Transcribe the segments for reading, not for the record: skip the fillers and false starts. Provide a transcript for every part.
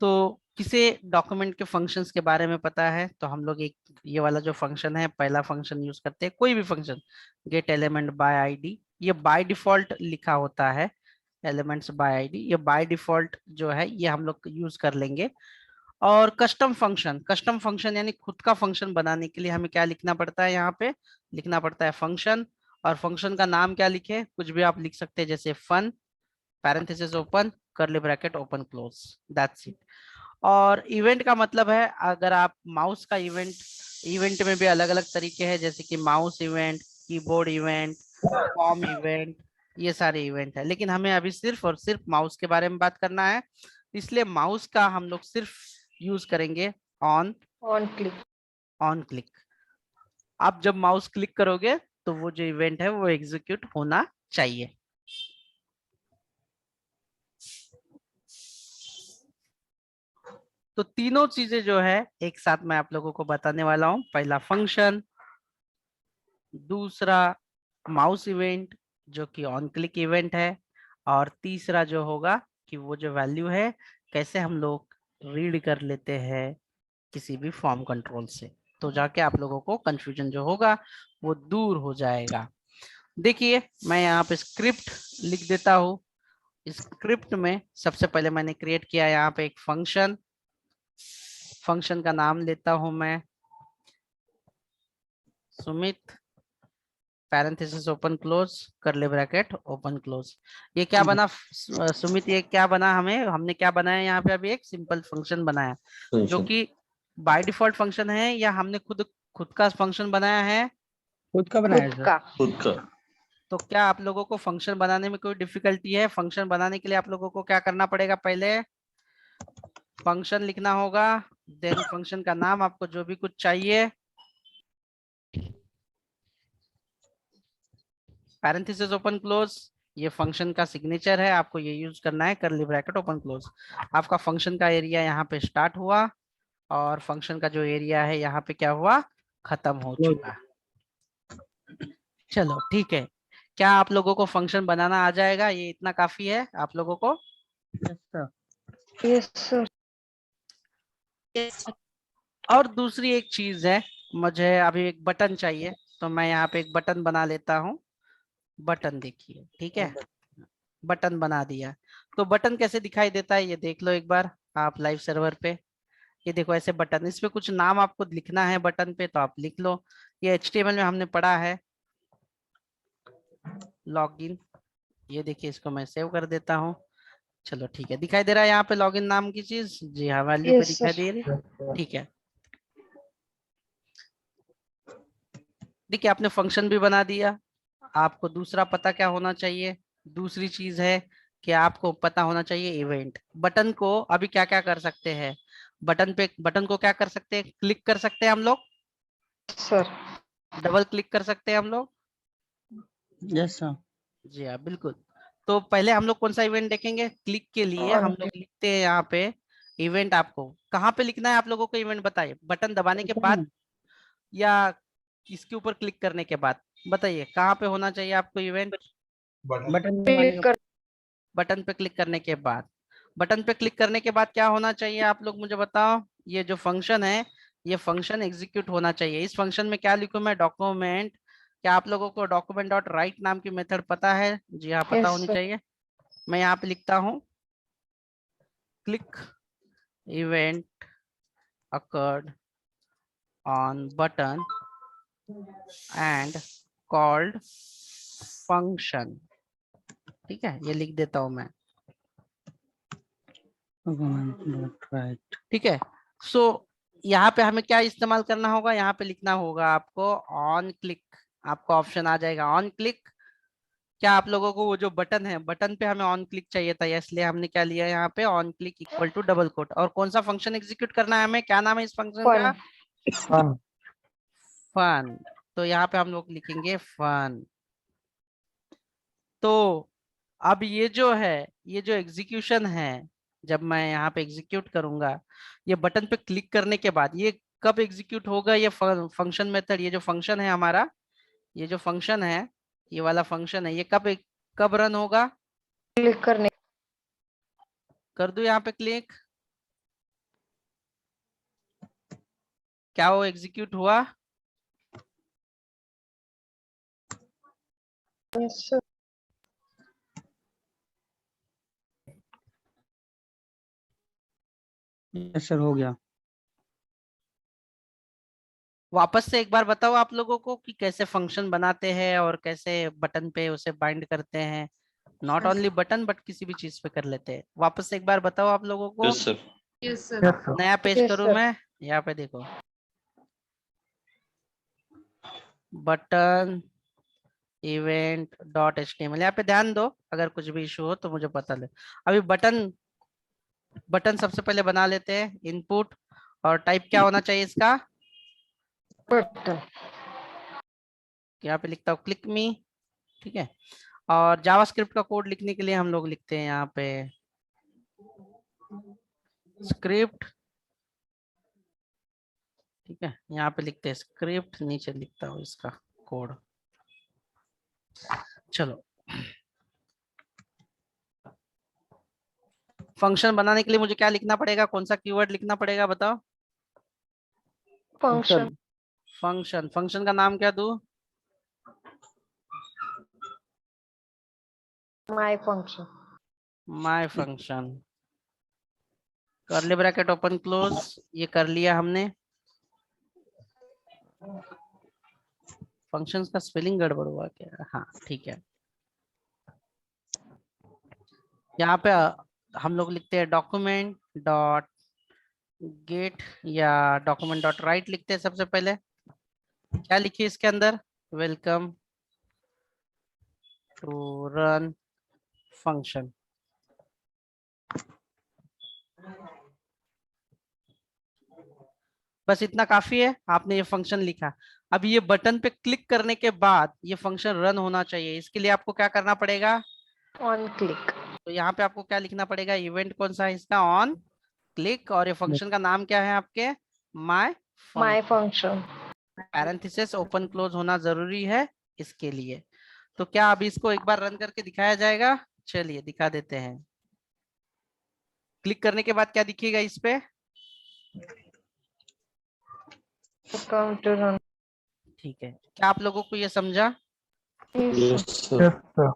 तो किसे डॉक्यूमेंट के फंक्शंस के बारे में पता है, तो हम लोग एक ये वाला जो फंक्शन है, पहला फंक्शन यूज करते हैं, कोई भी function, gate element by ID. ये बाय डिफॉल्ट लिखा होता है, एलिमेंट्स बाय आईडी, ये बाय डिफॉल्ट जो है ये हम लोग यूज कर लेंगे। और कस्टम फंक्शन यानी खुद का फंक्शन बनाने के लिए हमें क्या लिखना पड़ता है, यहाँ पे लिखना पड़ता है फंक्शन। और फंक्शन का नाम क्या लिखे, कुछ भी आप लिख सकते हैं, जैसे fun, parenthesis open, curly bracket open close, that's it. और इवेंट का मतलब है, अगर आप माउस का इवेंट, इवेंट में भी अलग अलग तरीके हैं, जैसे कि mouse event, keyboard event, form event, ये सारे इवेंट है। लेकिन हमें अभी सिर्फ और सिर्फ माउस के बारे में बात करना है, इसलिए माउस का हम लोग सिर्फ यूज करेंगे on on click. On click. आप जब माउस क्लिक करोगे तो वो जो इवेंट है वो एग्जीक्यूट होना चाहिए। तो तीनों चीजें जो है एक साथ मैं आप लोगों को बताने वाला हूं। पहला फंक्शन, दूसरा माउस इवेंट जो कि ऑन क्लिक इवेंट है, और तीसरा जो होगा कि वो जो वैल्यू है कैसे हम लोग रीड कर लेते हैं किसी भी फॉर्म कंट्रोल से। तो जाके आप लोगों को कंफ्यूजन जो होगा वो दूर हो जाएगा। देखिए मैं यहाँ पे स्क्रिप्ट लिख देता हूँ। स्क्रिप्ट में सबसे पहले मैंने क्रिएट किया यहाँ पे एक फंक्शन। फंक्शन का नाम लेता हूं मैं Sumit, parenthesis open close, curly bracket open close. ये क्या बना सुमित, ये क्या बना, हमने क्या बनाया यहाँ पे, अभी एक सिंपल फंक्शन बनाया जो फंक्शन कि बाय डिफॉल्ट फंक्शन है, या हमने खुद खुद का फंक्शन बनाया है। खुद का बनाया खुद सर। का। खुद का। तो क्या आप लोगों को फंक्शन बनाने में कोई डिफिकल्टी है? फंक्शन बनाने के लिए आप लोगों को क्या करना पड़ेगा, पहले फंक्शन लिखना होगा, देन फंक्शन का नाम, आपको जो भी कुछ चाहिए, पैरेंथेसिस ओपन क्लोज, ये फंक्शन का सिग्नेचर है, आपको ये यूज करना है, कर्ली ब्रैकेट ओपन क्लोज। आपका फंक्शन का एरिया यहाँ पे स्टार्ट हुआ, और फंक्शन का जो एरिया है यहाँ पे क्या हुआ, खत्म हो चुका। चलो ठीक है। क्या आप लोगों को फंक्शन बनाना आ जाएगा? ये इतना काफी है आप लोगों को? Yes sir. और दूसरी एक चीज है, मुझे अभी एक बटन चाहिए, तो मैं यहाँ पे एक बटन बना लेता हूँ। बटन देखिए, ठीक है, बटन बना दिया। तो बटन कैसे दिखाई देता है ये देख लो एक बार आप लाइव सर्वर पे। ये देखो ऐसे बटन, इस पे कुछ नाम आपको लिखना है बटन पे तो आप लिख लो। ये HTML में हमने पढ़ा है, लॉगिन। ये देखिए इसको मैं सेव कर देता हूँ। चलो ठीक है, दिखाई दे रहा है यहाँ पे लॉगिन नाम की चीज, जी हाँ वैल्यू पे यस दिखाई सर। दे रही है, ठीक है। देखिए आपने फंक्शन भी बना दिया। आपको दूसरा पता क्या होना चाहिए, दूसरी चीज है कि आपको पता होना चाहिए इवेंट। बटन को अभी क्या क्या कर सकते हैं, बटन पे, बटन को क्या कर सकते हैं, क्लिक कर सकते हैं हम लोग, सर। डबल क्लिक कर सकते हैं हम लोग। Yes sir. जी हाँ बिल्कुल। तो पहले हम लोग कौन सा इवेंट देखेंगे, क्लिक के लिए हम ऑन लोग क्लिक। लिखते हैं यहाँ पे इवेंट। आपको कहाँ पे लिखना है आप लोगों को इवेंट, बताइए, बटन दबाने के बाद या इसके ऊपर क्लिक करने के बाद, बताइए कहाँ पे होना चाहिए आपको इवेंट। बटन दबाने क्लिक का। कर। बटन पे क्लिक करने के बाद, बटन पे क्लिक करने के बाद क्या होना चाहिए आप लोग मुझे बताओ। ये जो फंक्शन है ये फंक्शन एग्जीक्यूट होना चाहिए। इस फंक्शन में क्या लिखूं मैं, डॉक्यूमेंट। क्या आप लोगों को डॉक्यूमेंट डॉट राइट नाम की मेथड पता है? जी हाँ पता यस होनी सर। चाहिए। मैं यहाँ पे लिखता हूँ click event occurred on button and called function। ठीक है, ये लिख देता हूं मैं, राइट। ठीक है। सो यहाँ पे हमें क्या इस्तेमाल करना होगा, यहाँ पे लिखना होगा आपको ऑन क्लिक। आपको ऑप्शन आ जाएगा ऑन क्लिक। क्या आप लोगों को वो जो बटन है, बटन पे हमें ऑन क्लिक चाहिए था, इसलिए हमने क्या लिया यहाँ पे on click equal to double quote. और कौन सा फंक्शन एग्जीक्यूट करना है हमें, क्या नाम है इस फंक्शन फन। का, हाँ। फन। तो यहाँ पे हम लोग लिखेंगे फन। तो अब ये जो है, ये जो एग्जीक्यूशन है, जब मैं यहाँ पे एग्जीक्यूट करूंगा, ये बटन पे क्लिक करने के बाद ये कब एग्जीक्यूट होगा, ये फंक्शन मेथड, ये जो फंक्शन है हमारा, ये जो फंक्शन है, ये वाला फंक्शन है, ये कब रन होगा। क्लिक करने। कर दूं यहाँ पे क्लिक, क्या वो एग्जीक्यूट हुआ? Yes, sir. यस सर, हो गया। वापस से एक बार बताओ आप लोगों को कि कैसे फंक्शन बनाते हैं और कैसे बटन पे उसे बाइंड करते हैं। नॉट ओनली बटन बट किसी भी चीज पे कर लेते हैं। वापस से एक बार बताओ आप लोगों को। Yes sir. Yes, sir. Yes sir. नया पेज Yes, करूं sir. मैं? यहाँ पे देखो, बटन इवेंट डॉट एचटीएमएल। यहाँ पे ध्यान दो, अगर कुछ भी इशू हो तो मुझे पता ले। अभी बटन सबसे पहले बना लेते हैं। इनपुट और टाइप क्या होना चाहिए इसका? Button. यहाँ पे लिखता हूँ क्लिक मी, ठीक है। और जावास्क्रिप्ट का कोड लिखने के लिए हम लोग लिखते हैं यहाँ पे स्क्रिप्ट, ठीक है। यहाँ पे लिखते हैं स्क्रिप्ट, नीचे लिखता हूँ इसका कोड। चलो, फंक्शन बनाने के लिए मुझे क्या लिखना पड़ेगा? कौन सा कीवर्ड लिखना पड़ेगा बताओ? Function. फंक्शन का नाम क्या दूं? My function. My function, curly bracket open close. ये कर लिया हमने। फंक्शंस का स्पेलिंग गड़बड़ हुआ क्या? हाँ ठीक है। यहाँ पे हम लोग लिखते हैं डॉक्यूमेंट डॉट गेट या डॉक्यूमेंट डॉट राइट लिखते हैं। सबसे पहले क्या लिखिए इसके अंदर? Welcome to run function. बस इतना काफी है, आपने ये फंक्शन लिखा। अब ये बटन पे क्लिक करने के बाद ये फंक्शन रन होना चाहिए। इसके लिए आपको क्या करना पड़ेगा? On click. तो यहाँ पे आपको क्या लिखना पड़ेगा? इवेंट कौन सा है इसका? On click. और ये फंक्शन का नाम क्या है आपके? My My function. Parenthesis open close होना जरूरी है इसके लिए। तो क्या अभी इसको एक बार रन करके दिखाया जाएगा? चलिए दिखा देते हैं। क्लिक करने के बाद क्या दिखेगा इस पे? Welcome to run. ठीक है, क्या आप लोगों को ये समझा? Yes, yes sir. Sir. Yes sir.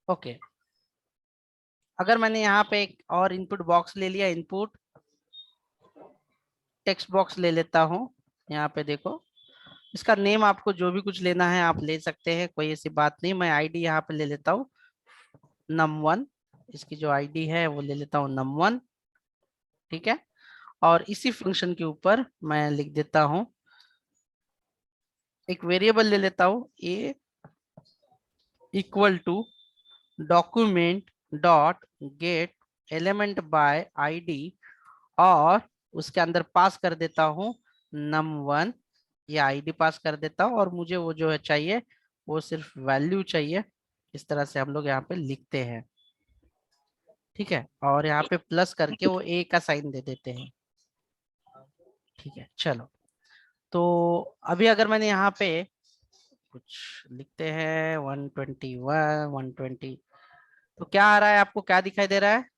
Okay. अगर मैंने यहाँ पे एक और इनपुट बॉक्स ले लिया, इनपुट टेक्स्ट बॉक्स ले लेता हूँ। यहाँ पे देखो, इसका नेम आपको जो भी कुछ लेना है आप ले सकते हैं, कोई ऐसी बात नहीं। मैं आईडी यहाँ पे ले लेता हूँ num1। इसकी जो आईडी है वो ले लेता हूँ num1, ठीक है। और इसी फंक्शन के ऊपर मैं लिख देता हूँ, एक वेरिएबल ले लेता हूँ a equal to document dot get element by ID, और उसके अंदर पास कर देता हूँ num1 या आईडी पास कर देता हूँ। और मुझे वो जो है चाहिए वो सिर्फ वैल्यू चाहिए। इस तरह से हम लोग यहाँ पे लिखते हैं, ठीक है। और यहाँ पे प्लस करके वो ए का साइन दे देते हैं, ठीक है। चलो, तो अभी अगर मैंने यहाँ पे कुछ लिखते हैं 121 120, तो क्या आ रहा है? आपको क्या दिखाई दे रहा है?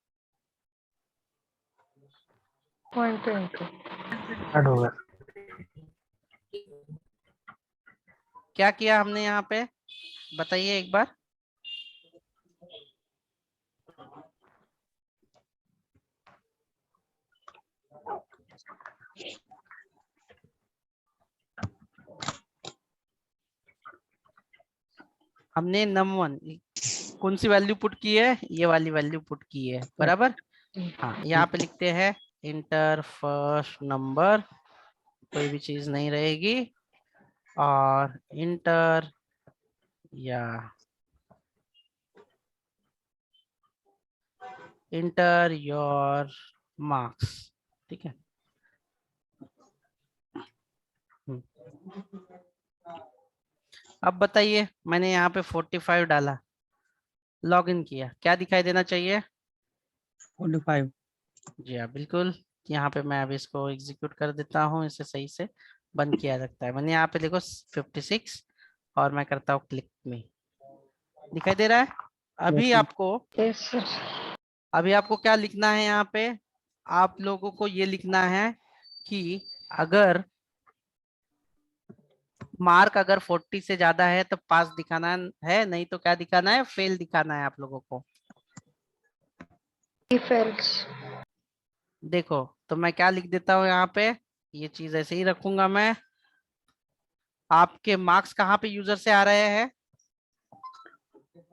120. ऐड हो गया। क्या किया हमने यहाँ पे? बताइए एक बार। हमने num1 कौन सी वैल्यू पुट की है? ये वाली वैल्यू पुट की है, बराबर। हाँ, यहाँ पे लिखते हैं इंटर फर्स्ट नंबर, कोई भी चीज नहीं रहेगी, और इंटर या इंटर योर मार्क्स, ठीक है। अब बताइए, मैंने यहाँ पे 45 डाला, लॉगिन किया, क्या दिखाई देना चाहिए? 45। जी हाँ बिल्कुल। यहाँ पे मैं अभी इसको एग्जीक्यूट कर देता हूँ, इसे सही से बंद किया रखता है मैंने। यहाँ पे देखो 56, और मैं करता हूँ क्लिक में, दिखाई दे रहा है। अभी आपको Yes, sir. अभी आपको क्या लिखना है यहाँ पे? आप लोगों को ये लिखना है कि अगर मार्क अगर 40 से ज्यादा है तो पास दिखाना है, नहीं तो क्या दिखाना है, फेल दिखाना है आप लोगों को। if else, देखो तो मैं क्या लिख देता हूँ यहाँ पे, ये चीज ऐसे ही रखूंगा मैं। आपके मार्क्स कहाँ पे यूजर से आ रहे हैं?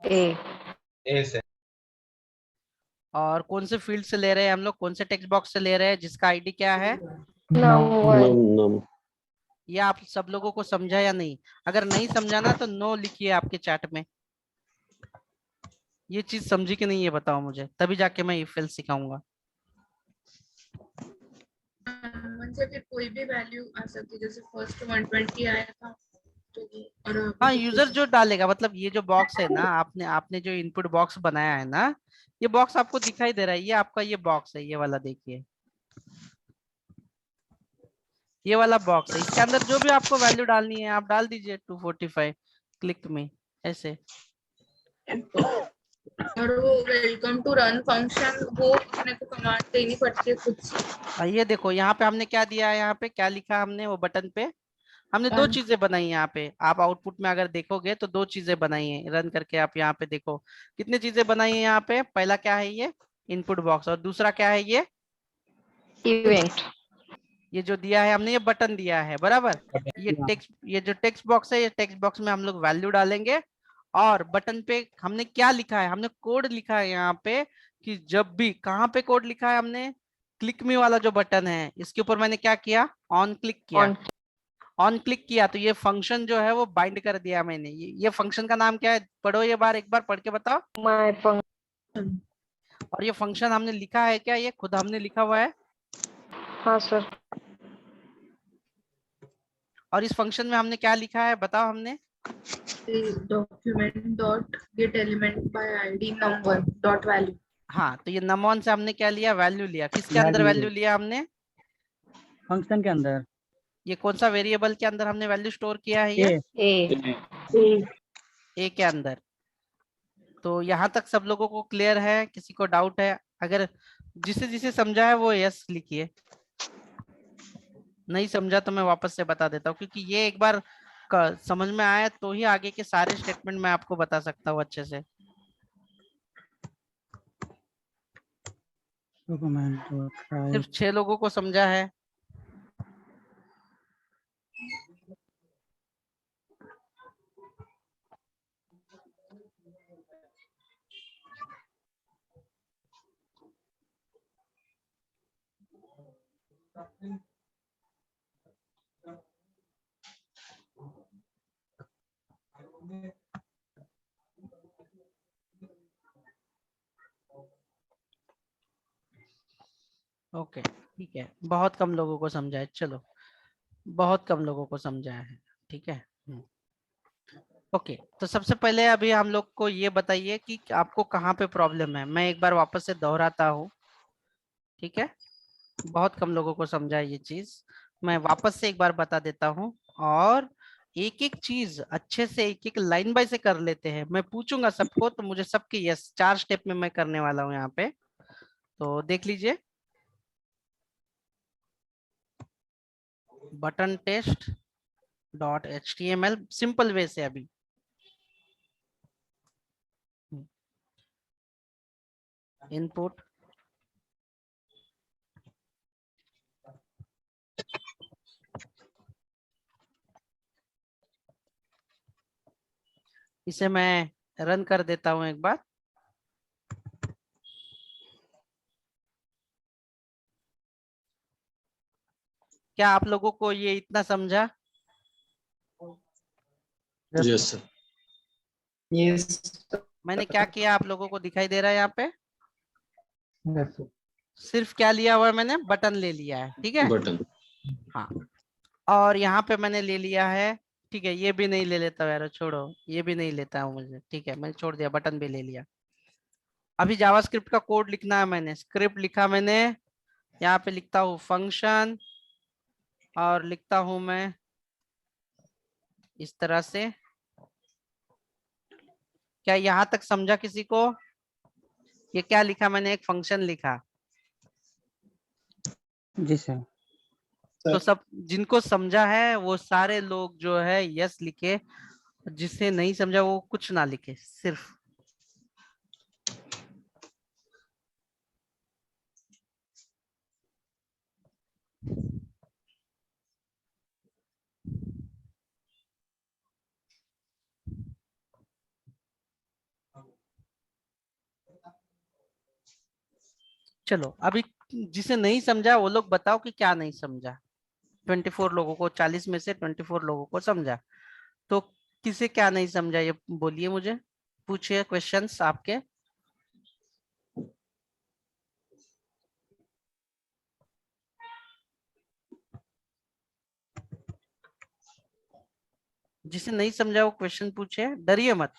A, ए से। और कौन से फील्ड से ले रहे हैं हम लोग, कौन से टेक्स्ट बॉक्स से ले रहे हैं जिसका आईडी क्या है? num1, नम ये आप सब लोगों को समझा या नहीं? अगर नहीं समझाना तो नो लिखिए आपके चैट में। ये चीज समझी कि नहीं ये बताओ मुझे, तभी जाके मैं इफ एल्स सिखाऊंगा। से फिर कोई भी वैल्यू आ सकती है, जैसे फर्स्ट 120 आया था तो और हाँ, यूजर जो डालेगा, मतलब ये जो बॉक्स है ना, आपने आपने जो इनपुट बॉक्स बनाया है ना, ये बॉक्स आपको दिखाई दे रहा है, ये आपका ये बॉक्स है, ये वाला देखिए, ये वाला बॉक्स है। इसके अंदर जो भी आपको वैल्यू डालनी है आप डाल दीजिए 245 क्लिक में ऐसे। और वो वेलकम टू रन फंक्शन वो अपने को कमांड देनी पड़ती है खुद से। ये देखो यहाँ पे हमने क्या दिया है, यहाँ पे क्या लिखा हमने, वो बटन पे हमने दो चीजें बनाई हैं। यहाँ पे आप आउटपुट में अगर देखोगे तो दो चीजें बनाई हैं, रन करके आप यहाँ पे देखो कितनी चीजें बनाई हैं। यहाँ पे पहला क्या है, ये इनपुट बॉक्स, और दूसरा क्या है, event, ये जो दिया है हमने, ये बटन दिया है बराबर। ये जो टेक्स्ट बॉक्स है, ये टेक्स्ट बॉक्स में हम लोग वैल्यू डालेंगे। और बटन पे हमने क्या लिखा है, हमने कोड लिखा है यहाँ पे, कि जब भी, कहाँ पे कोड लिखा है हमने, क्लिक मी वाला जो बटन है इसके ऊपर मैंने क्या किया, ऑन क्लिक किया। on, ऑन क्लिक किया तो ये फंक्शन जो है वो बाइंड कर दिया मैंने। ये फंक्शन का नाम क्या है, पढ़ो ये बार, एक बार पढ़ के बताओ। my function, और ये फंक्शन हमने लिखा है क्या, ये खुद हमने लिखा हुआ है। हाँ सर, और इस फंक्शन में हमने क्या लिखा है बताओ हमने, document dot get element by ID number dot value. हाँ, तो ये num1 से हमने क्या लिया, वैल्यू लिया। किसके अंदर वैल्यू लिया हमने, फंक्शन के अंदर, ये कौन सा वेरिएबल के अंदर हमने वैल्यू स्टोर किया है, ये A, ए के अंदर। तो यहाँ तक सब लोगों को क्लियर है, किसी को डाउट है? अगर जिसे जिसे समझा है वो यस लिखिए, नहीं समझा तो मैं वापस से बता देता हूँ, क्योंकि ये एक बार समझ में आया तो ही आगे के सारे स्टेटमेंट मैं आपको बता सकता हूँ अच्छे से। सिर्फ 6 लोगों को समझा है। ओके ठीक है, बहुत कम लोगों को समझा है, चलो बहुत कम लोगों को समझा है, ठीक है। ओके, तो सबसे पहले अभी हम लोग को ये बताइए कि आपको कहाँ पे प्रॉब्लम है। मैं एक बार वापस से दोहराता हूँ, ठीक है, बहुत कम लोगों को समझा है ये चीज, मैं वापस से एक बार बता देता हूँ। और एक एक चीज अच्छे से, एक एक लाइन बाय से कर लेते हैं। मैं पूछूंगा सबको तो मुझे सबके यस 4 स्टेप में मैं करने वाला हूँ यहाँ पे, तो देख लीजिए। Button test dot HTML simple way से अभी इनपुट इसे मैं रन कर देता हूं एक बार। क्या आप लोगों को ये इतना समझा? Yes sir. यस मैंने क्या किया आप लोगों को दिखाई दे रहा है यहाँ पे? सर। सिर्फ क्या लिया हुआ है मैंने, बटन ले लिया है, ठीक है। बटन। हाँ, और यहाँ पे मैंने ले लिया है, ठीक है, ये भी नहीं ले लेता हूँ यार, छोड़ो, ये भी नहीं लेता हूँ मुझे, ठीक है, मैंने छोड़ दिया, बटन भी ले लिया। अभी जावास्क्रिप्ट का कोड लिखना है, मैंने स्क्रिप्ट लिखा, मैंने यहाँ पे लिखता हूँ फंक्शन, और लिखता हूँ मैं इस तरह से। क्या यहाँ तक समझा किसी को? ये क्या लिखा मैंने, एक फंक्शन लिखा। जी सर। तो सब जिनको समझा है वो सारे लोग जो है यस लिखे, जिसे नहीं समझा वो कुछ ना लिखे सिर्फ। चलो अभी जिसे नहीं समझा वो लोग बताओ कि क्या नहीं समझा। 24 लोगों को, 40 में से 24 लोगों को समझा, तो किसे क्या नहीं समझा ये बोलिए मुझे, पूछिए क्वेश्चंस आपके। जिसे नहीं समझा वो क्वेश्चन पूछे, डरिए मत।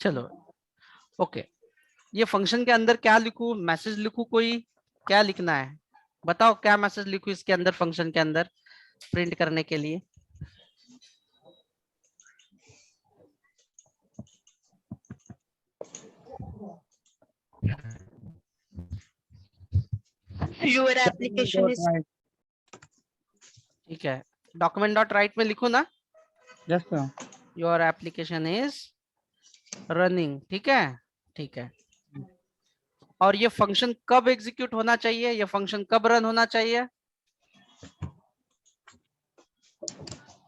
चलो ओके, ये फंक्शन के अंदर क्या लिखूं, मैसेज लिखूं कोई, क्या लिखना है बताओ, क्या मैसेज लिखूं इसके अंदर, फंक्शन के अंदर प्रिंट करने के लिए। Your application is ठीक है, डॉक्यूमेंट डॉट राइट में लिखो ना, yes sir. Your application is running. ठीक है, ठीक है। और ये फंक्शन कब एग्जीक्यूट होना चाहिए, ये फंक्शन कब रन होना चाहिए?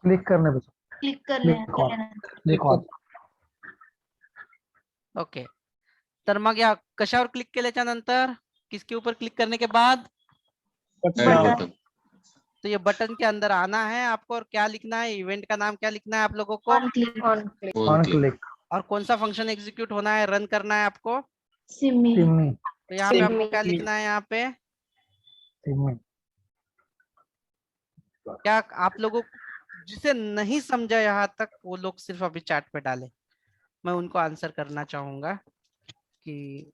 क्लिक करने पे, click क्लिक ऑन। ओके, तर मग या कशावर क्लिक केल्याच्या नंतर, किसके ऊपर क्लिक करने के बाद? button. तो ये बटन के अंदर आना है आपको, और क्या लिखना है, इवेंट का नाम क्या लिखना है आप लोगों को, On click. On click. और कौन सा फंक्शन एग्जीक्यूट होना है, रन करना है आपको। Simi. सिमी, तो यहाँ पे आपको Simi. क्या लिखना है, यहाँ पे सिमी। क्या आप लोगों को जिसे नहीं समझा यहाँ तक वो लोग सिर्फ अभी चैट पे डाले, मैं उनको आंसर करना चाहूंगा कि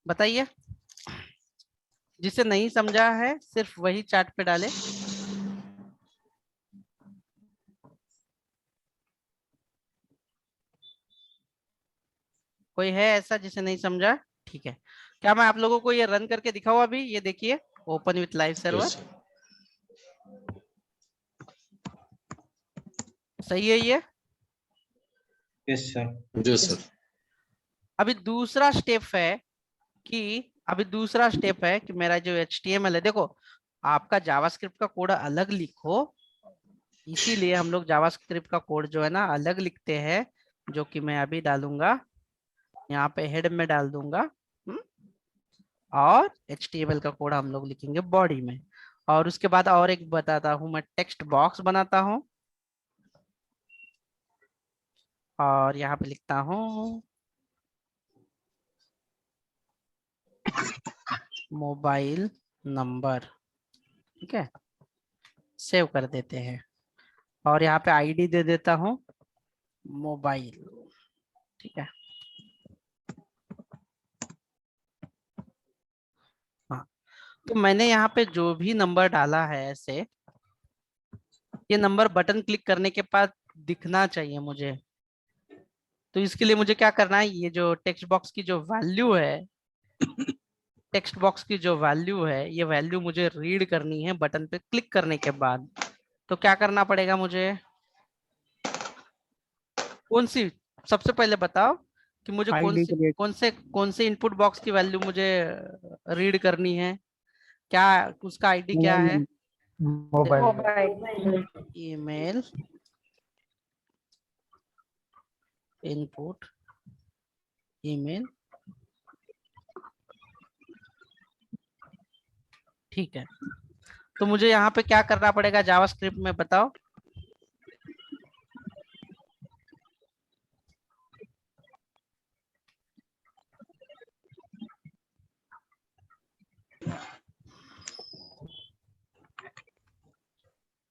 बताइए, जिसे नहीं समझा है सिर्फ वही चैट पे डाले। कोई है ऐसा जिसे नहीं समझा? ठीक है, क्या मैं आप लोगों को ये रन करके दिखाऊं अभी? ये देखिए, ओपन विथ लाइव सर्वर, सही है ये? Yes sir. Yes sir. अभी दूसरा स्टेप है कि मेरा जो HTML है, देखो आपका जावास्क्रिप्ट का कोड अलग लिखो, इसीलिए हम लोग जावास्क्रिप्ट का कोड जो है ना अलग लिखते हैं, जो कि मैं अभी डालूंगा यहाँ पे, हेड में डाल दूंगा। और HTML का कोड हम लोग लिखेंगे बॉडी में। और उसके बाद और एक बताता हूँ, मैं टेक्स्ट बॉक्स बनाता हूँ और यहाँ पे लिखता हूँ मोबाइल नंबर। ठीक है, सेव कर देते हैं, और यहाँ पे आईडी दे देता हूँ मोबाइल। ठीक है, हाँ, तो मैंने यहाँ पे जो भी नंबर डाला है ऐसे, ये नंबर बटन क्लिक करने के बाद दिखना चाहिए मुझे। तो इसके लिए मुझे क्या करना है, ये जो टेक्स्ट बॉक्स की जो वैल्यू है, ये वैल्यू मुझे रीड करनी है बटन पे क्लिक करने के बाद। तो क्या करना पड़ेगा मुझे, कौन सी, सबसे पहले बताओ कि मुझे ID create. कौन से इनपुट बॉक्स की वैल्यू मुझे रीड करनी है, क्या उसका आईडी क्या है? मोबाइल। Email input, email. ठीक है, तो मुझे यहाँ पे क्या करना पड़ेगा जावास्क्रिप्ट में, बताओ।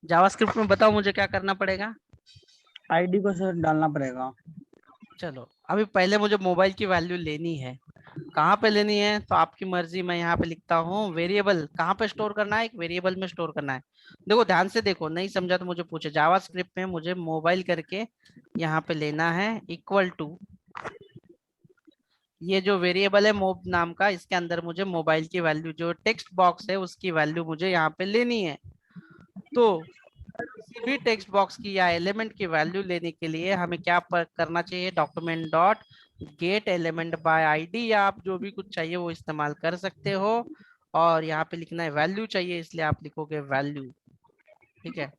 जावास्क्रिप्ट में बताओ मुझे क्या करना पड़ेगा। ID को सर डालना पड़ेगा। चलो अभी पहले मुझे मोबाइल की वैल्यू लेनी है, कहाँ पे लेनी है तो आपकी मर्जी, मैं यहाँ पे लिखता हूँ वेरिएबल। कहाँ पे स्टोर करना है? एक वेरिएबल में स्टोर करना है। देखो ध्यान से देखो, नहीं समझा तो मुझे पूछे। जावास्क्रिप्ट में मुझे मोबाइल करके यहाँ पे लेना है, इक्वल टू ये जो वेरिएबल है मोब नाम का, इसके अंदर मुझे मोबाइल की वैल्यू, जो टेक्स्ट बॉक्स है उसकी वैल्यू मुझे यहाँ पे लेनी है। तो किसी भी टेक्स्ट बॉक्स की या एलिमेंट की वैल्यू लेने के लिए हमें क्या करना चाहिए? Document dot get element by ID, या आप जो भी कुछ चाहिए वो इस्तेमाल कर सकते हो। और यहाँ पे लिखना है वैल्यू चाहिए, इसलिए आप लिखोगे वैल्यू। ठीक है,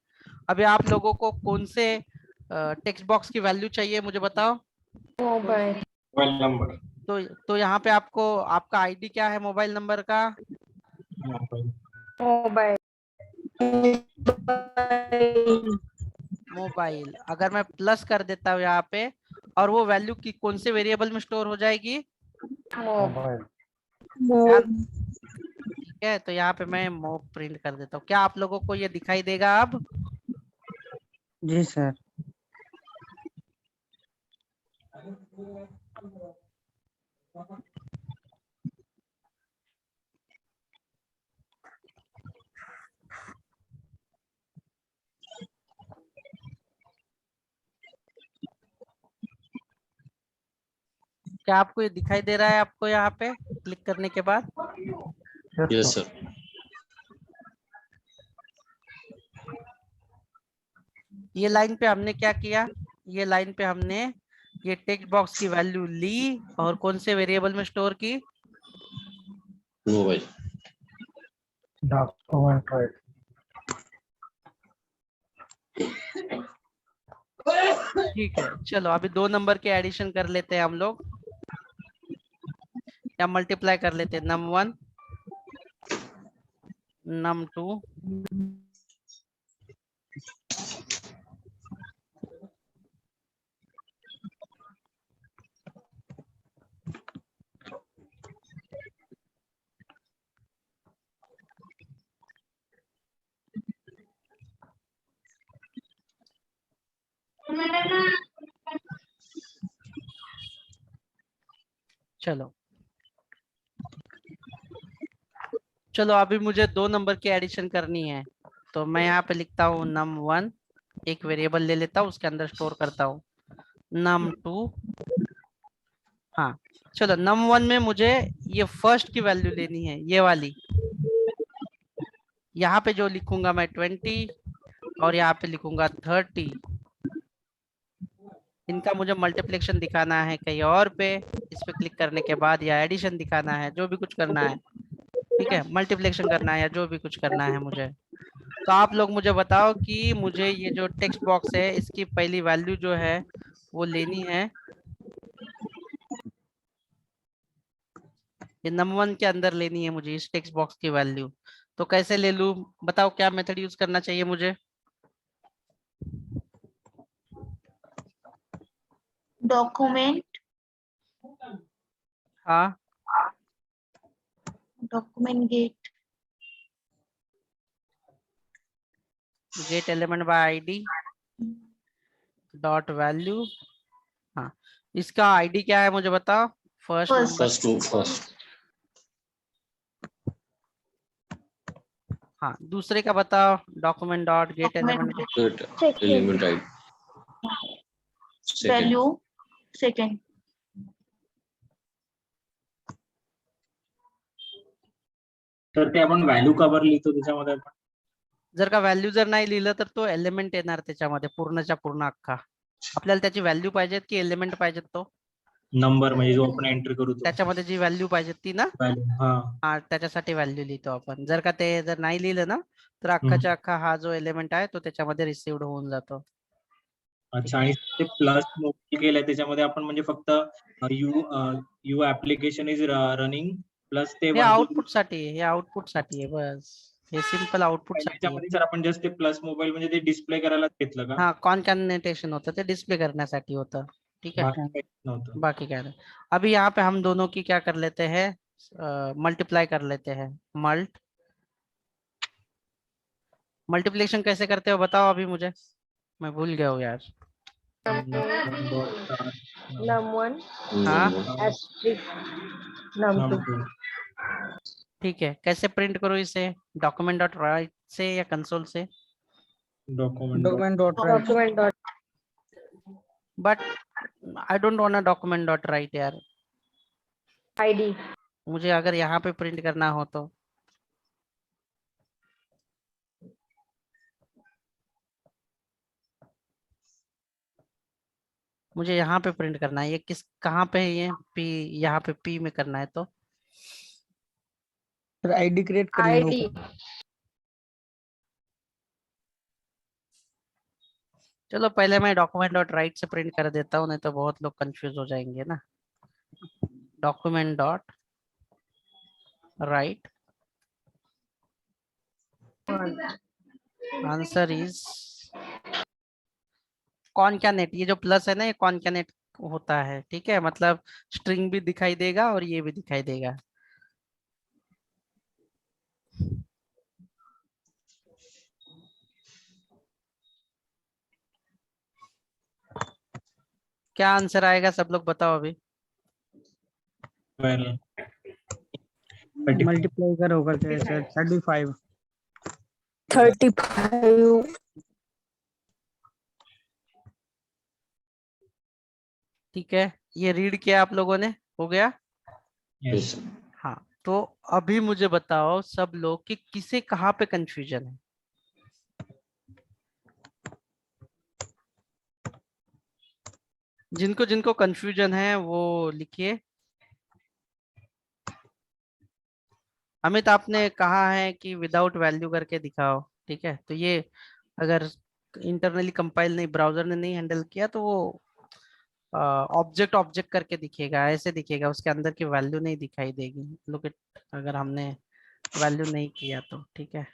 अभी आप लोगों को कौन से टेक्स्ट बॉक्स की वैल्यू चाहिए मुझे बताओ। Mobile mobile number. तो यहाँ पे आपको, आपका आईडी क्या है मोबाइल नंबर का? Mobile mobile. अगर मैं प्लस कर देता हूँ यहाँ पे, और वो वैल्यू की कौन से वेरिएबल में स्टोर हो जाएगी? मोबाइल। ठीक है, तो यहाँ पे मैं मोब प्रिंट कर देता हूँ। क्या आप लोगों को ये दिखाई देगा अब? जी सर। क्या आपको ये दिखाई दे रहा है आपको यहाँ पे क्लिक करने के बाद? Yes sir. ये लाइन पे हमने क्या किया? ये लाइन पे हमने ये टेक्स्ट बॉक्स की वैल्यू ली और कौन से वेरिएबल में स्टोर की? मोबाइल। Document right. ठीक है, चलो अभी 2 नंबर के एडिशन कर लेते हैं हम लोग, या मल्टीप्लाई कर लेते हैं। num1 num2 चलो चलो अभी मुझे 2 नंबर की एडिशन करनी है, तो मैं यहाँ पे लिखता हूँ num1, एक वेरिएबल ले लेता हूँ, उसके अंदर स्टोर करता हूँ num2। हाँ, चलो num1 में मुझे ये फर्स्ट की वैल्यू लेनी है, ये वाली। यहाँ पे जो लिखूंगा मैं 20, और यहाँ पे लिखूंगा 30। इनका मुझे मल्टीप्लिकेशन दिखाना है कहीं और पे, इस पे क्लिक करने के बाद, या एडिशन दिखाना है, जो भी कुछ करना है। ठीक है, मल्टीप्लिकेशन करना है या जो भी कुछ करना है मुझे। तो आप लोग मुझे बताओ कि मुझे ये जो टेक्स्ट बॉक्स है इसकी पहली वैल्यू जो है वो लेनी है। ये num1 के अंदर लेनी है मुझे इस टेक्स्ट बॉक्स की वैल्यू। तो कैसे ले लूं बताओ, क्या मेथड यूज करना चाहिए मुझे? डॉक्यूमेंट हाँ, document gate element by ID dot value. हाँ, इसका आईडी क्या है मुझे बताओ? First First. नंबर। फर्स्ट। हाँ, दूसरे का बताओ, document dot get element. Good element right. Second. Value second तर ते आपण व्हॅल्यू कवर लिहितो त्याच्यामध्ये आपण. जर का व्हॅल्यू जर नाही लिहिलं तर तो एलिमेंट येणार त्याच्यामध्ये, पूर्णच्या पूर्ण अख्खा। आपल्याला त्याची व्हॅल्यू पाहिजेत की एलिमेंट पाहिजेत? तो नंबर म्हणजे जो आपण एंटर करू तो. त्याच्यामध्ये जी व्हॅल्यू पाहिजे ती ना, व्हॅल्यू. हा. हा, त्याच्यासाठी व्हॅल्यू लिहितो आपण। जर का ते जर नाही लिहिलं ना, तर अख्खाच्या अख्खा हा जो एलिमेंट आहे तो त्याच्यामध्ये रिसिव्ड होऊन जातो। अच्छा, आणि ते प्लस केलंय त्याच्यामध्ये आपण म्हणजे फक्त you application is running plus ते हे आउटपुट साठी, हे आउटपुट साठी आहे बस, हे सिंपल आउटपुट साठी आहे। त्याच्यामध्ये सर आपण जस्ट ते प्लस मोबाईल म्हणजे ते डिस्प्ले करायला घेतलं का? हाँ, कॉन्कैटिनेशन होता है, तो डिस्प्ले करण्यासाठी होतं। ठीक है, बाकी काहीच नव्हतं. बाकी क्या है। अभी यहाँ पे हम दोनों की क्या कर लेते हैं, मल्टीप्लाई कर लेते हैं। मल्टीप्लिकेशन कैसे करते हो बताओ अभी मुझे, मैं भूल गया हूँ यार। num1 हाँ asterisk num2 ठीक है, कैसे प्रिंट करो इसे? डॉक्यूमेंट डॉट राइट से या कंसोल से? Document document dot right document dot but I don't want document dot right यार, id मुझे अगर यहाँ पे प्रिंट करना हो तो मुझे यहाँ पे प्रिंट करना है। ये किस कहाँ पे है? ये पी, यहाँ पे पी में करना है तो फिर आईडी क्रिएट करिए id ऊपर। चलो पहले मैं डॉक्यूमेंट डॉट राइट से प्रिंट कर देता हूँ, नहीं तो बहुत लोग कंफ्यूज हो जाएंगे ना। Document dot write, answer is concatenate. ये जो प्लस है ना, ये कॉनकैनेट होता है, ठीक है, मतलब स्ट्रिंग भी दिखाई देगा और ये भी दिखाई देगा। क्या आंसर आएगा सब लोग बताओ अभी। मल्टीप्लाई कर होगा क्या सर? 35 35 ठीक है, ये रीड किया आप लोगों ने, हो गया? Yes, sir. हाँ, तो अभी मुझे बताओ सब लोग कि किसे कहाँ पे कंफ्यूजन है। जिनको जिनको कंफ्यूजन है वो लिखिए। अमित आपने कहा है कि विदाउट वैल्यू करके दिखाओ, ठीक है, तो ये अगर इंटरनली कंपाइल नहीं, ब्राउजर ने नहीं हैंडल किया तो वो ऑब्जेक्ट ऑब्जेक्ट करके दिखेगा, ऐसे दिखेगा, उसके अंदर की वैल्यू नहीं दिखाई देगी। लुक इट, अगर हमने वैल्यू नहीं किया तो, ठीक है,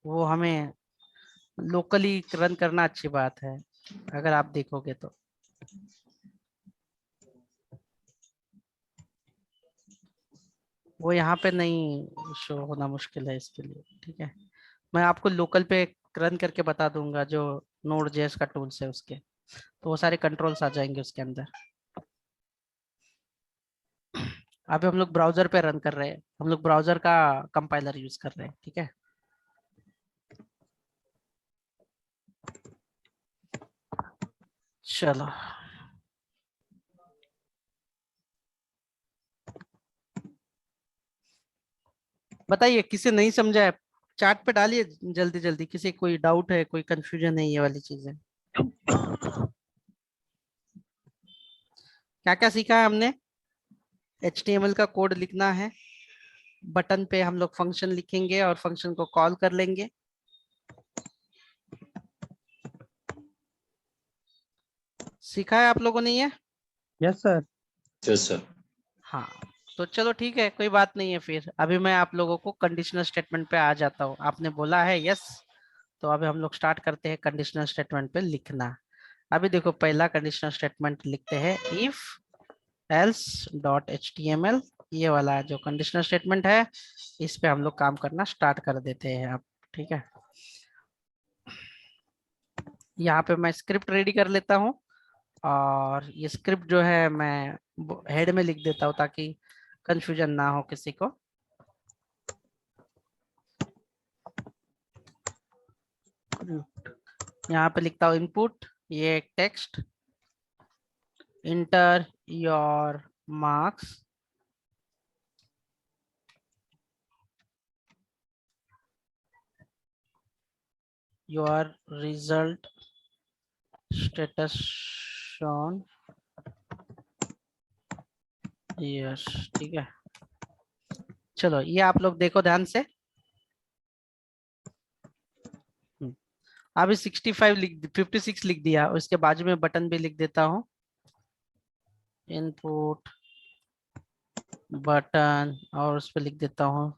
वो हमें लोकली रन करना अच्छी बात है अगर आप देखोगे तो। वो यहाँ पे नहीं शो होना मुश्किल है इसके लिए, ठीक है, मैं आपको लोकल पे रन करके बता दूंगा जो नोड जेएस का टूल्स है उसके, तो वो सारे कंट्रोल्स आ जाएंगे उसके अंदर। अभी हम लोग ब्राउजर पे रन कर रहे हैं, हम लोग ब्राउजर का कंपाइलर यूज कर रहे हैं, ठीक है। चलो बताइए, किसी नहीं समझा है चार्ट पे डालिए जल्दी जल्दी, किसी कोई डाउट है, कोई कंफ्यूजन है, ये वाली चीजें क्या क्या सीखा है हमने? HTML का कोड लिखना है, बटन पे हम लोग फंक्शन लिखेंगे और फंक्शन को कॉल कर लेंगे। सीखा है आप लोगों ने ये? Yes sir. Yes, sir. हाँ, तो चलो ठीक है, कोई बात नहीं है। फिर अभी मैं आप लोगों को कंडीशनल स्टेटमेंट पे आ जाता हूँ। आपने बोला है यस, तो अभी हम लोग स्टार्ट करते हैं कंडीशनल स्टेटमेंट पे लिखना। अभी देखो, पहला कंडीशनल स्टेटमेंट लिखते हैं, इफ एल्स डॉट HTML। ये वाला जो कंडीशनल स्टेटमेंट है, इस पे हम लोग काम करना स्टार्ट कर देते हैं अब, ठीक है। यहाँ पे मैं स्क्रिप्ट रेडी कर लेता हूँ, और ये स्क्रिप्ट जो है मैं हेड में लिख देता हूँ ताकि कंफ्यूजन ना हो किसी को। यहाँ पे लिखता हूँ इनपुट, ये text, inter your marks, your result status shown, yes, ठीक है। चलो ये आप लोग देखो ध्यान से। अभी 56 लिख दिया, उसके बाजू में बटन भी लिख देता हूँ, इनपुट बटन, और उस पर लिख देता हूँ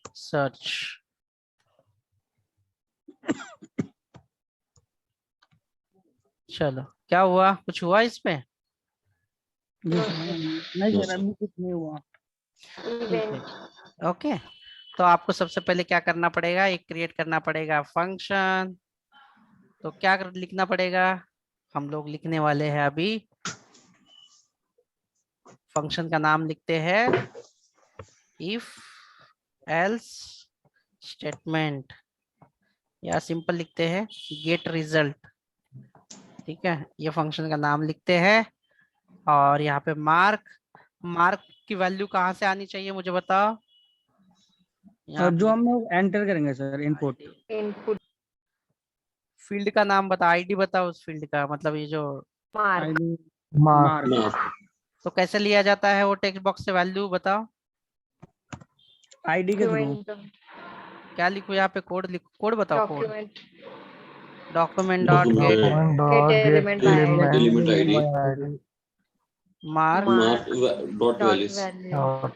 सर्च। चलो क्या हुआ, कुछ हुआ इस पे? जी सर। नहीं No, सर, sir. अभी कुछ नहीं हुआ। ठीक है, ओके। तो आपको सबसे पहले क्या करना पड़ेगा, एक क्रिएट करना पड़ेगा फंक्शन, तो क्या लिखना पड़ेगा, हम लोग लिखने वाले हैं अभी फंक्शन का नाम लिखते हैं इफ एल्स स्टेटमेंट, या सिंपल लिखते हैं गेट रिजल्ट। ठीक है, ये फंक्शन का नाम लिखते हैं और यहाँ पे मार्क की वैल्यू कहाँ से आनी चाहिए मुझे बताओ। यहाँ और जो हम लोग एंटर करेंगे सर इनपुट, इनपुट फील्ड का नाम बता, आईडी बताओ उस फील्ड का, मतलब ये जो मार्क आईडी मार्क Mark. तो कैसे लिया जाता है वो टेक्स्ट बॉक्स से वैल्यू बताओ। आईडी के थ्रू। डॉक्यूमेंट क्या लिखो यहाँ पे, कोड लिखो, कोड बताओ, code document document dot gate get element by Element ID. ID. Mark. Mark dot dot values. value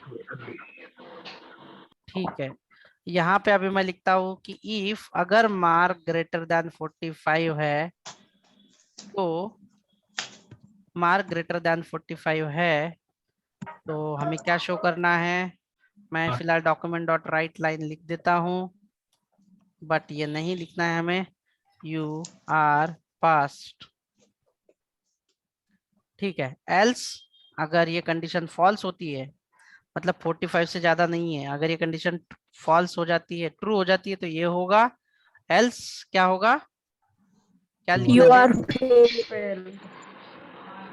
ठीक है, यहाँ पे अभी मैं लिखता हूँ कि इफ अगर मार्क ग्रेटर देन 45 है, तो मार्क ग्रेटर देन 45 है तो हमें क्या शो करना है। मैं फिलहाल डॉक्यूमेंट डॉट राइट लाइन लिख देता हूँ, बट ये नहीं लिखना है हमें, यू आर पास्ट। ठीक है, एल्स अगर ये कंडीशन फॉल्स होती है, मतलब 45 से ज्यादा नहीं है, अगर ये कंडीशन फॉल्स हो जाती है, ट्रू हो जाती है, तो ये होगा, एल्स क्या होगा, क्या लिखना है, fail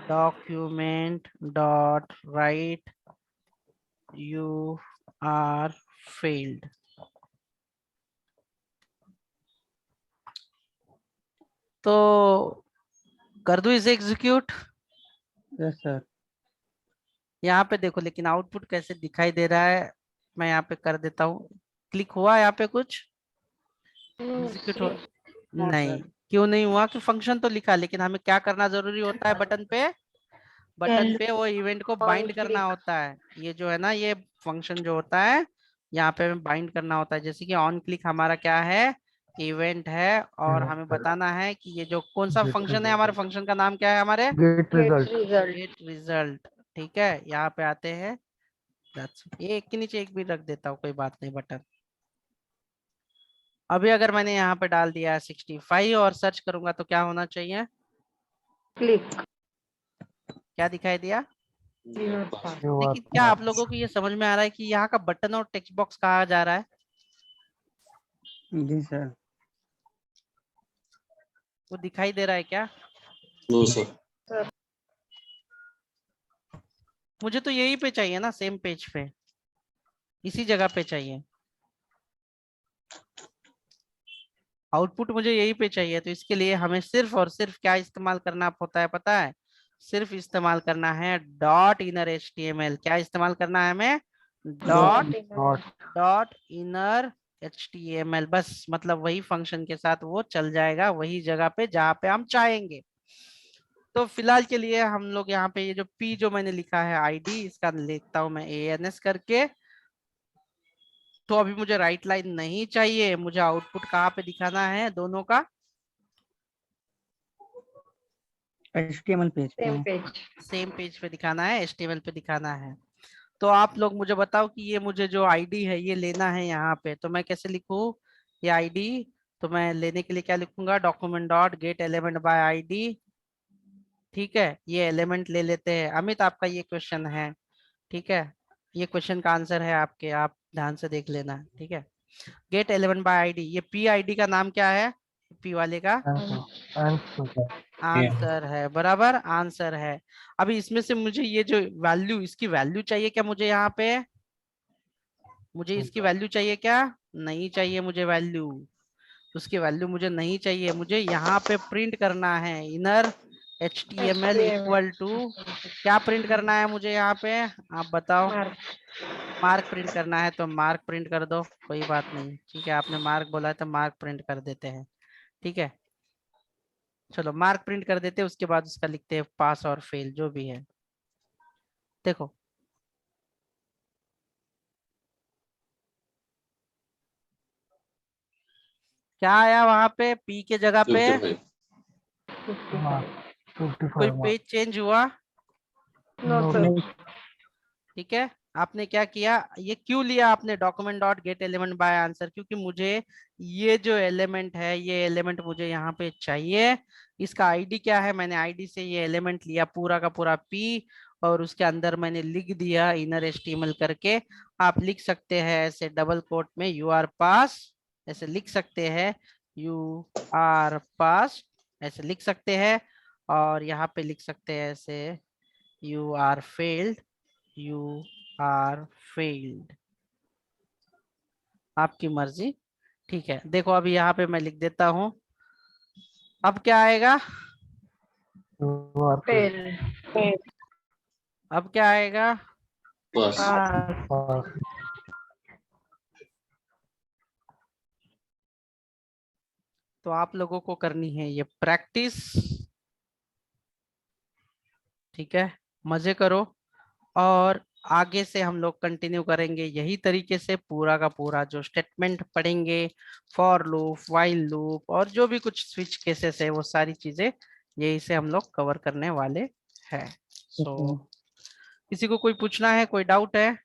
document dot write you are failed. तो कर दूं इसे एग्जीक्यूट। Yes sir. यहाँ पे देखो लेकिन आउटपुट कैसे दिखाई दे रहा है, मैं यहाँ पे कर देता हूँ, क्लिक हुआ यहाँ पे कुछ एग्जीक्यूट हो, नहीं, क्यों नहीं हुआ, कि फंक्शन तो लिखा, लेकिन हमें क्या करना जरूरी होता है, बटन पे वो इवेंट को बाइंड करना होता है। ये जो है ना, ये फंक्शन जो होता है यहाँ पे हमें बाइंड करना होता है। जैसे कि ऑन क्लिक हमारा क्या है, इवेंट है, और हमें बताना है कि ये जो कौन सा फंक्शन है, हमारे फंक्शन का नाम क्या है, हमारे get get result result get result. ठीक है, यहाँ पे आते हैं, ये एक के नीचे एक भी रख देता हूँ, कोई बात नहीं, बटन। अभी अगर मैंने यहाँ पे डाल दिया 65 और सर्च करूंगा तो क्या होना चाहिए, click क्या दिखाई दिया। Pass. लेकिन क्या आप लोगों को ये समझ में आ रहा है कि यहाँ का बटन और टेक्स्ट बॉक्स कहा जा रहा है, जी सर। वो दिखाई दे रहा है क्या। No, sir. मुझे तो यही पे चाहिए ना, सेम पेज पे, इसी जगह पे चाहिए, आउटपुट मुझे यही पे चाहिए। तो इसके लिए हमें सिर्फ और सिर्फ क्या इस्तेमाल करना होता है पता है, सिर्फ इस्तेमाल करना है डॉट इनर HTML। क्या इस्तेमाल करना है हमें, डॉट इनर HTML, बस, मतलब वही फंक्शन के साथ वो चल जाएगा वही जगह पे जहाँ पे हम चाहेंगे। तो फिलहाल के लिए हम लोग यहाँ पे ये जो P जो मैंने लिखा है ID, इसका लिखता हूँ मैं ANS करके। तो अभी मुझे राइट लाइन नहीं चाहिए, मुझे आउटपुट कहाँ पे दिखाना है, दोनों का HTML पेज पे। same page सेम पेज पे दिखाना है, HTML पे दिखाना है। तो आप लोग मुझे बताओ कि ये मुझे जो आईडी है ये लेना है यहाँ पे, तो मैं कैसे लिखूँ ये आईडी। तो मैं लेने के लिए क्या लिखूंगा, document dot get element by ID. ठीक है, ये एलिमेंट ले लेते हैं। अमित आपका ये क्वेश्चन है, ठीक है, ये क्वेश्चन का आंसर है आपके, आप ध्यान से देख लेना। ठीक है, गेट एलिमेंट बाय आईडी, ये पी आईडी का नाम क्या है, पी वाले का आंसर है, बराबर आंसर है। अभी इसमें से मुझे ये जो वैल्यू, इसकी वैल्यू चाहिए क्या मुझे, यहाँ पे मुझे इसकी वैल्यू चाहिए क्या, नहीं चाहिए मुझे वैल्यू, उसकी वैल्यू मुझे नहीं चाहिए, मुझे यहाँ पे प्रिंट करना है इनर HTML इक्वल टू, क्या प्रिंट करना है मुझे यहाँ पे, आप बताओ। mark मार्क प्रिंट करना है तो मार्क प्रिंट कर दो, कोई बात नहीं, ठीक है, आपने मार्क बोला है तो मार्क प्रिंट कर देते हैं। ठीक है, चलो मार्क प्रिंट कर देते हैं, उसके बाद उसका लिखते हैं पास और फेल जो भी है। देखो क्या आया वहां पे, पी के जगह पे 55. कोई पेज चेंज हुआ, no sir नहीं ठीक है। आपने क्या किया, ये क्यों लिया आपने document dot get element bye answer, क्योंकि मुझे ये जो एलिमेंट है, ये एलिमेंट मुझे यहाँ पे चाहिए। इसका आईडी क्या है, मैंने आईडी से ये एलिमेंट लिया पूरा का पूरा पी, और उसके अंदर मैंने लिख दिया इनर एचटीएमएल करके। आप लिख सकते हैं ऐसे डबल कोट में यू आर पास, ऐसे लिख सकते हैं यू आर पास, ऐसे लिख सकते हैं। और यहाँ पे लिख सकते हैं ऐसे you are failed, you are failed, आपकी मर्जी। ठीक है, देखो अभी यहाँ पे मैं लिख देता हूं। अब क्या आएगा, fail, अब क्या आएगा, Pass. pass, तो आप लोगों को करनी है ये प्रैक्टिस। ठीक है, मजे करो, और आगे से हम लोग कंटिन्यू करेंगे यही तरीके से, पूरा का पूरा जो स्टेटमेंट पढ़ेंगे, फॉर लूप, व्हाइल लूप, और जो भी कुछ स्विच केसेस है, वो सारी चीजें यही से हम लोग कवर करने वाले हैं। सो किसी को कोई पूछना है, कोई डाउट है?